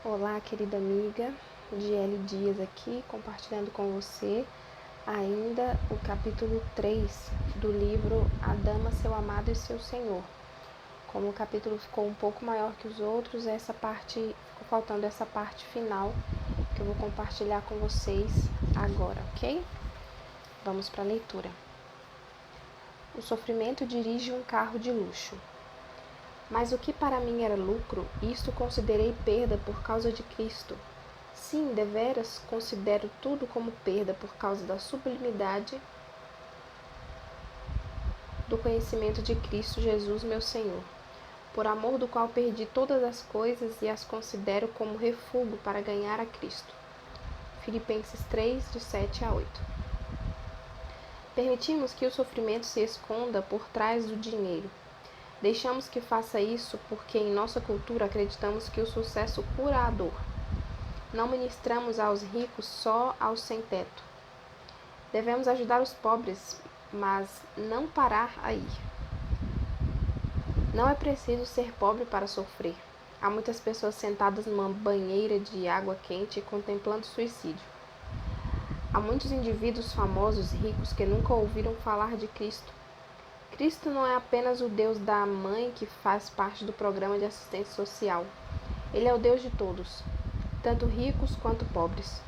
Olá, querida amiga, Giele Dias aqui, compartilhando com você ainda o capítulo 3 do livro A Dama, Seu Amado e Seu Senhor. Como o capítulo ficou um pouco maior que os outros, ficou faltando essa parte final que eu vou compartilhar com vocês agora, ok? Vamos para a leitura. O sofrimento dirige um carro de luxo. Mas o que para mim era lucro, isto considerei perda por causa de Cristo. Sim, deveras considero tudo como perda por causa da sublimidade do conhecimento de Cristo Jesus, meu Senhor, por amor do qual perdi todas as coisas e as considero como refúgio para ganhar a Cristo. Filipenses 3, de 7 a 8. Permitimos que o sofrimento se esconda por trás do dinheiro. Deixamos que faça isso porque em nossa cultura acreditamos que o sucesso cura a dor. Não ministramos aos ricos, só aos sem-teto. Devemos ajudar os pobres, mas não parar aí. Não é preciso ser pobre para sofrer. Há muitas pessoas sentadas numa banheira de água quente contemplando suicídio. Há muitos indivíduos famosos e ricos que nunca ouviram falar de Cristo. Cristo não é apenas o Deus da mãe que faz parte do programa de assistência social. Ele é o Deus de todos, tanto ricos quanto pobres.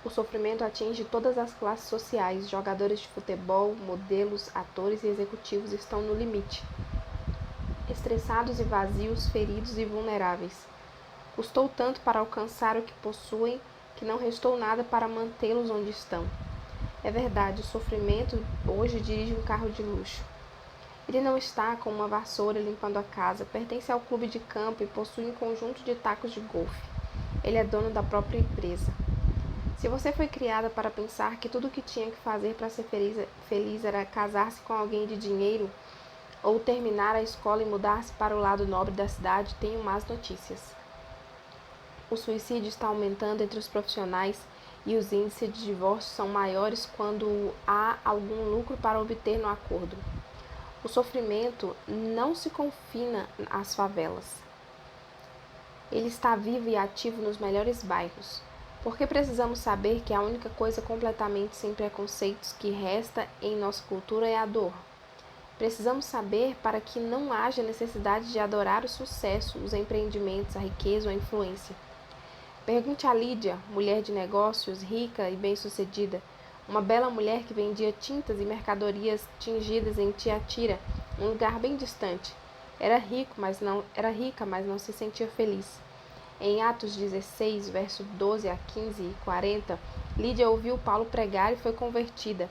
O sofrimento atinge todas as classes sociais. Jogadores de futebol, modelos, atores e executivos estão no limite. Estressados e vazios, feridos e vulneráveis. Custou tanto para alcançar o que possuem que não restou nada para mantê-los onde estão. É verdade, o sofrimento hoje dirige um carro de luxo. Ele não está com uma vassoura limpando a casa, pertence ao clube de campo e possui um conjunto de tacos de golfe. Ele é dono da própria empresa. Se você foi criada para pensar que tudo o que tinha que fazer para ser feliz era casar-se com alguém de dinheiro ou terminar a escola e mudar-se para o lado nobre da cidade, tenho más notícias. O suicídio está aumentando entre os profissionais e os índices de divórcio são maiores quando há algum lucro para obter no acordo. O sofrimento não se confina às favelas. Ele está vivo e ativo nos melhores bairros. Porque precisamos saber que a única coisa completamente sem preconceitos que resta em nossa cultura é a dor. Precisamos saber para que não haja necessidade de adorar o sucesso, os empreendimentos, a riqueza ou a influência. Pergunte a Lídia, mulher de negócios, rica e bem-sucedida, uma bela mulher que vendia tintas e mercadorias tingidas em Tiatira, um lugar bem distante. Era rica, mas não se sentia feliz. Em Atos 16, verso 12 a 15 e 40, Lídia ouviu Paulo pregar e foi convertida.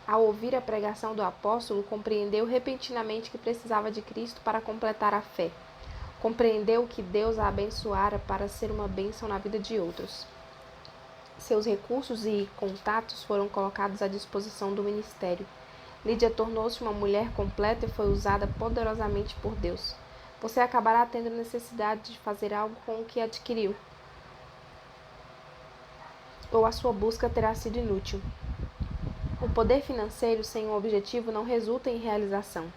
Ao ouvir a pregação do apóstolo, compreendeu repentinamente que precisava de Cristo para completar a fé. Compreendeu que Deus a abençoara para ser uma bênção na vida de outros. Seus recursos e contatos foram colocados à disposição do ministério. Lídia tornou-se uma mulher completa e foi usada poderosamente por Deus. Você acabará tendo necessidade de fazer algo com o que adquiriu, ou a sua busca terá sido inútil. O poder financeiro sem um objetivo não resulta em realização.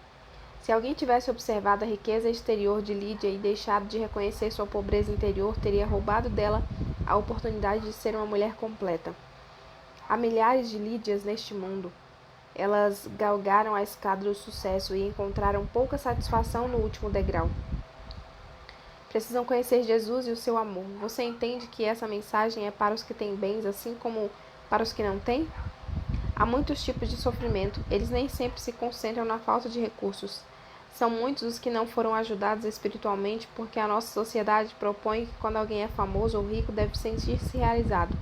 Se alguém tivesse observado a riqueza exterior de Lídia e deixado de reconhecer sua pobreza interior, teria roubado dela a oportunidade de ser uma mulher completa. Há milhares de Lídias neste mundo. Elas galgaram a escada do sucesso e encontraram pouca satisfação no último degrau. Precisam conhecer Jesus e o seu amor. Você entende que essa mensagem é para os que têm bens, assim como para os que não têm? Há muitos tipos de sofrimento. Eles nem sempre se concentram na falta de recursos. São muitos os que não foram ajudados espiritualmente porque a nossa sociedade propõe que quando alguém é famoso ou rico deve sentir-se realizado.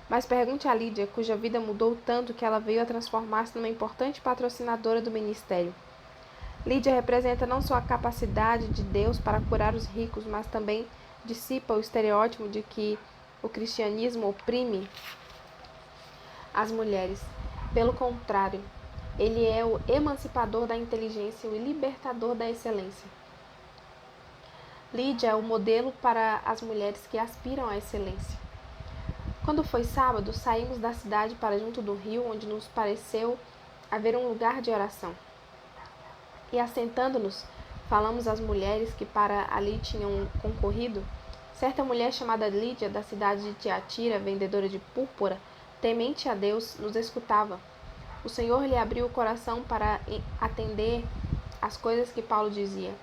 Mas pergunte a Lídia, cuja vida mudou tanto que ela veio a transformar-se numa importante patrocinadora do ministério. Lídia representa não só a capacidade de Deus para curar os ricos, mas também dissipa o estereótipo de que o cristianismo oprime as mulheres. Pelo contrário, ele é o emancipador da inteligência e o libertador da excelência. Lídia é o modelo para as mulheres que aspiram à excelência. Quando foi sábado, saímos da cidade para junto do rio, onde nos pareceu haver um lugar de oração. E assentando-nos, falamos às mulheres que para ali tinham concorrido: Certa mulher chamada Lídia, da cidade de Tiatira, vendedora de púrpura, temente a Deus, nos escutava. O Senhor lhe abriu o coração para atender às coisas que Paulo dizia.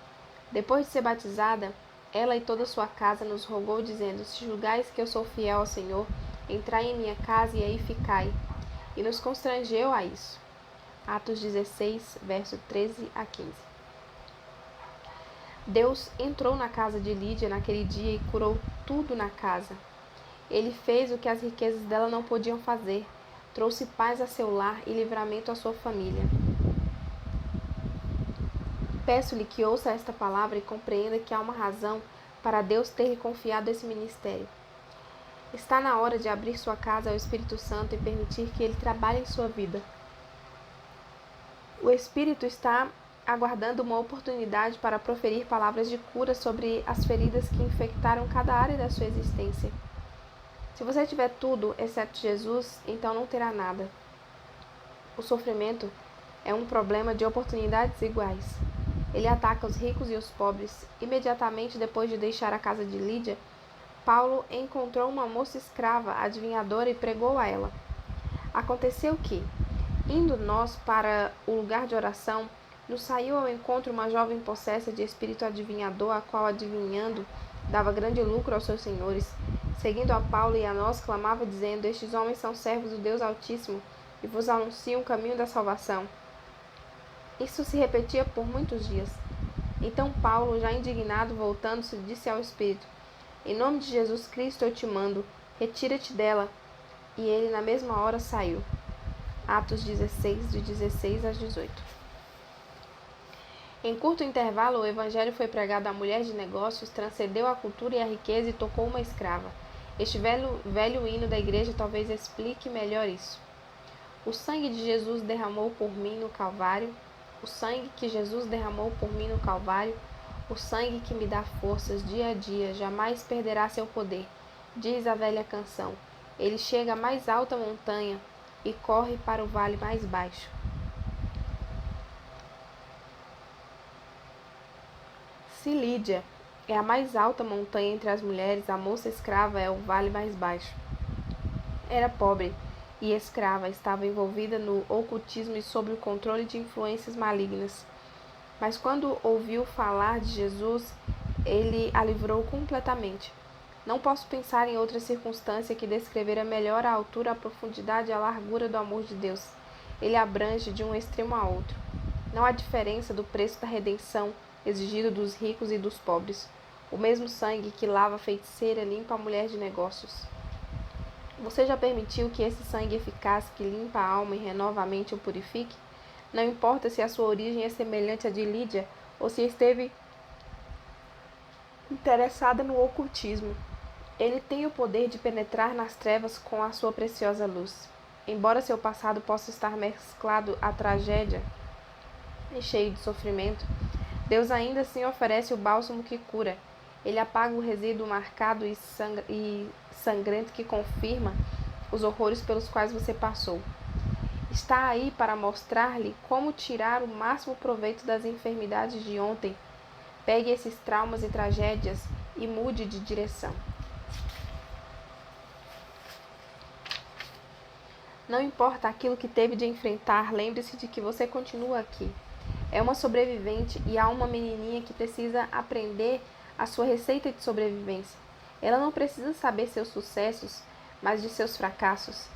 Depois de ser batizada, ela e toda a sua casa nos rogou, dizendo: Se julgais que eu sou fiel ao Senhor, entrai em minha casa e aí ficai. E nos constrangeu a isso. Atos 16, verso 13 a 15. Deus entrou na casa de Lídia naquele dia e curou tudo na casa. Ele fez o que as riquezas dela não podiam fazer. Trouxe paz a seu lar e livramento à sua família. Peço-lhe que ouça esta palavra e compreenda que há uma razão para Deus ter lhe confiado esse ministério. Está na hora de abrir sua casa ao Espírito Santo e permitir que ele trabalhe em sua vida. O Espírito está aguardando uma oportunidade para proferir palavras de cura sobre as feridas que infectaram cada área da sua existência. Se você tiver tudo, exceto Jesus, então não terá nada. O sofrimento é um problema de oportunidades iguais. Ele ataca os ricos e os pobres. Imediatamente depois de deixar a casa de Lídia, Paulo encontrou uma moça escrava, adivinhadora, e pregou a ela. Aconteceu que, indo nós para o lugar de oração, nos saiu ao encontro uma jovem possessa de espírito adivinhador, a qual, adivinhando, dava grande lucro aos seus senhores. Seguindo a Paulo e a nós, clamava, dizendo: Estes homens são servos do Deus Altíssimo e vos anunciam o caminho da salvação. Isso se repetia por muitos dias. Então Paulo, já indignado, voltando-se, disse ao espírito: Em nome de Jesus Cristo eu te mando, retira-te dela. E ele na mesma hora saiu. Atos 16, de 16 a 18. Em curto intervalo, o evangelho foi pregado à mulher de negócios, transcendeu a cultura e a riqueza e tocou uma escrava. Este velho hino da igreja talvez explique melhor isso. O sangue de Jesus derramou por mim no Calvário, o sangue que Jesus derramou por mim no Calvário, o sangue que me dá forças dia a dia, jamais perderá seu poder, diz a velha canção. Ele chega à mais alta montanha e corre para o vale mais baixo. Se Lídia é a mais alta montanha entre as mulheres, a moça escrava é o vale mais baixo. Era pobre e escrava, estava envolvida no ocultismo e sob o controle de influências malignas. Mas quando ouviu falar de Jesus, ele a livrou completamente. Não posso pensar em outra circunstância que descrevera melhor a altura, a profundidade e a largura do amor de Deus. Ele abrange de um extremo a outro. Não há diferença do preço da redenção exigido dos ricos e dos pobres. O mesmo sangue que lava a feiticeira limpa a mulher de negócios. Você já permitiu que esse sangue eficaz que limpa a alma e renova a mente o purifique? Não importa se a sua origem é semelhante à de Lídia ou se esteve interessada no ocultismo. Ele tem o poder de penetrar nas trevas com a sua preciosa luz. Embora seu passado possa estar mesclado à tragédia e cheio de sofrimento, Deus ainda assim oferece o bálsamo que cura. Ele apaga o resíduo marcado e sangrento que confirma os horrores pelos quais você passou. Está aí para mostrar-lhe como tirar o máximo proveito das enfermidades de ontem. Pegue esses traumas e tragédias e mude de direção. Não importa aquilo que teve de enfrentar, lembre-se de que você continua aqui. É uma sobrevivente e há uma menininha que precisa aprender a sua receita de sobrevivência. Ela não precisa saber seus sucessos, mas de seus fracassos.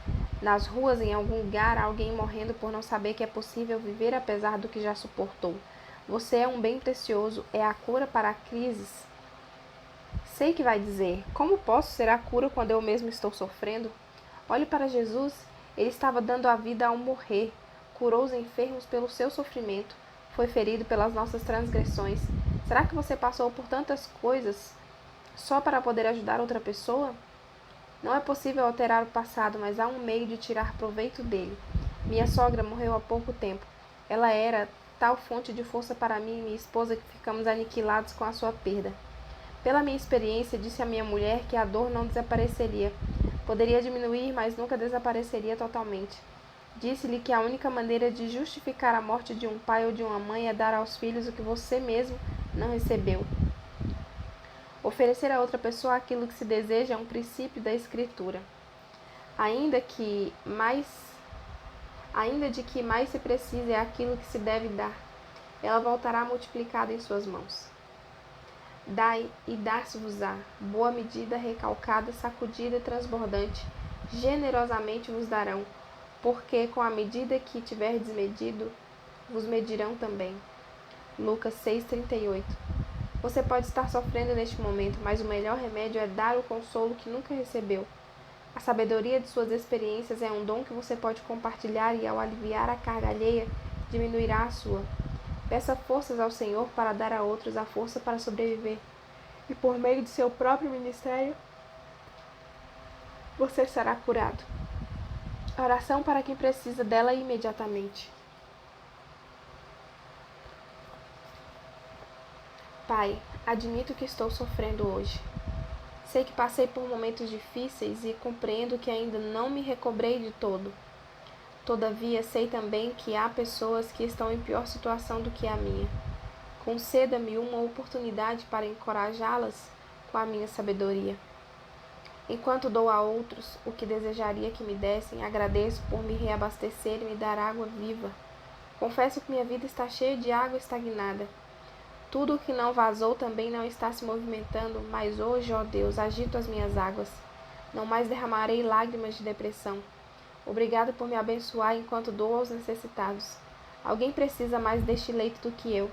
Nas ruas, em algum lugar, há alguém morrendo por não saber que é possível viver apesar do que já suportou. Você é um bem precioso, é a cura para crises. Sei que vai dizer: como posso ser a cura quando eu mesmo estou sofrendo? Olhe para Jesus, ele estava dando a vida ao morrer, curou os enfermos pelo seu sofrimento, foi ferido pelas nossas transgressões. Será que você passou por tantas coisas só para poder ajudar outra pessoa? Não é possível alterar o passado, mas há um meio de tirar proveito dele. Minha sogra morreu há pouco tempo. Ela era tal fonte de força para mim e minha esposa que ficamos aniquilados com a sua perda. Pela minha experiência, disse a minha mulher que a dor não desapareceria. Poderia diminuir, mas nunca desapareceria totalmente. Disse-lhe que a única maneira de justificar a morte de um pai ou de uma mãe é dar aos filhos o que você mesmo não recebeu. Oferecer a outra pessoa aquilo que se deseja é um princípio da Escritura. Ainda de que mais se precise é aquilo que se deve dar, ela voltará multiplicada em suas mãos. Dai e dar-se-vos-á, boa medida, recalcada, sacudida e transbordante, generosamente vos darão, porque com a medida que tiverdes medido, vos medirão também. Lucas 6,38. Você pode estar sofrendo neste momento, mas o melhor remédio é dar o consolo que nunca recebeu. A sabedoria de suas experiências é um dom que você pode compartilhar e, ao aliviar a carga alheia, diminuirá a sua. Peça forças ao Senhor para dar a outros a força para sobreviver. E por meio de seu próprio ministério, você será curado. Oração para quem precisa dela imediatamente. Pai, admito que estou sofrendo hoje. Sei que passei por momentos difíceis e compreendo que ainda não me recobrei de todo. Todavia, sei também que há pessoas que estão em pior situação do que a minha. Conceda-me uma oportunidade para encorajá-las com a minha sabedoria. Enquanto dou a outros o que desejaria que me dessem, agradeço por me reabastecer e me dar água viva. Confesso que minha vida está cheia de água estagnada. Tudo o que não vazou também não está se movimentando, mas hoje, ó Deus, agito as minhas águas. Não mais derramarei lágrimas de depressão. Obrigado por me abençoar enquanto dou aos necessitados. Alguém precisa mais deste leito do que eu.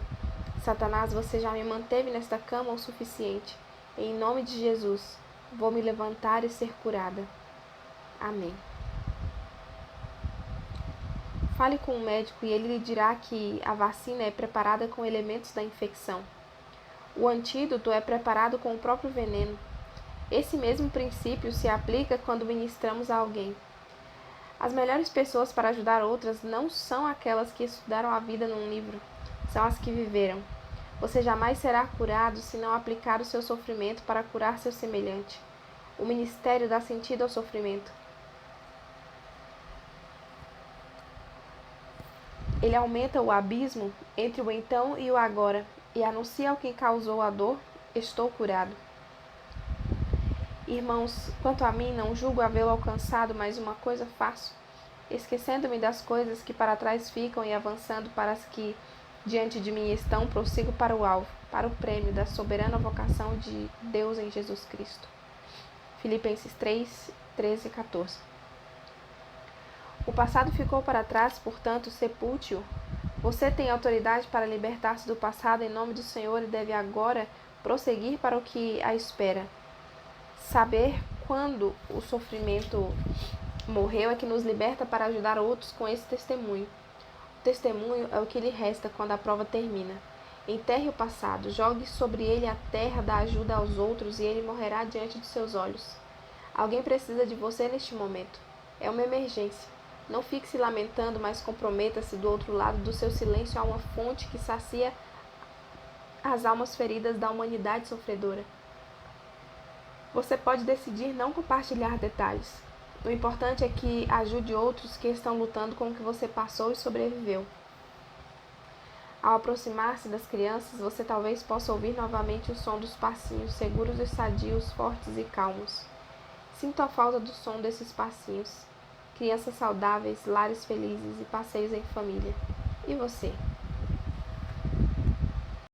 Satanás, você já me manteve nesta cama o suficiente. Em nome de Jesus, vou me levantar e ser curada. Amém. Fale com o médico e ele lhe dirá que a vacina é preparada com elementos da infecção. O antídoto é preparado com o próprio veneno. Esse mesmo princípio se aplica quando ministramos a alguém. As melhores pessoas para ajudar outras não são aquelas que estudaram a vida num livro, são as que viveram. Você jamais será curado se não aplicar o seu sofrimento para curar seu semelhante. O ministério dá sentido ao sofrimento. Ele aumenta o abismo entre o então e o agora, e anuncia ao que causou a dor: estou curado. Irmãos, quanto a mim, não julgo havê-lo alcançado, mas uma coisa faço, esquecendo-me das coisas que para trás ficam e avançando para as que diante de mim estão, prossigo para o alvo, para o prêmio da soberana vocação de Deus em Jesus Cristo. Filipenses 3, 13 e 14. O passado ficou para trás, portanto, sepulte-o. Você tem autoridade para libertar-se do passado em nome do Senhor e deve agora prosseguir para o que a espera. Saber quando o sofrimento morreu é que nos liberta para ajudar outros com esse testemunho. O testemunho é o que lhe resta quando a prova termina. Enterre o passado, jogue sobre ele a terra da ajuda aos outros e ele morrerá diante de seus olhos. Alguém precisa de você neste momento. É uma emergência. Não fique se lamentando, mas comprometa-se do outro lado do seu silêncio a uma fonte que sacia as almas feridas da humanidade sofredora. Você pode decidir não compartilhar detalhes. O importante é que ajude outros que estão lutando com o que você passou e sobreviveu. Ao aproximar-se das crianças, você talvez possa ouvir novamente o som dos passinhos, seguros e sadios, fortes e calmos. Sinto a falta do som desses passinhos. Crianças saudáveis, lares felizes e passeios em família. E você?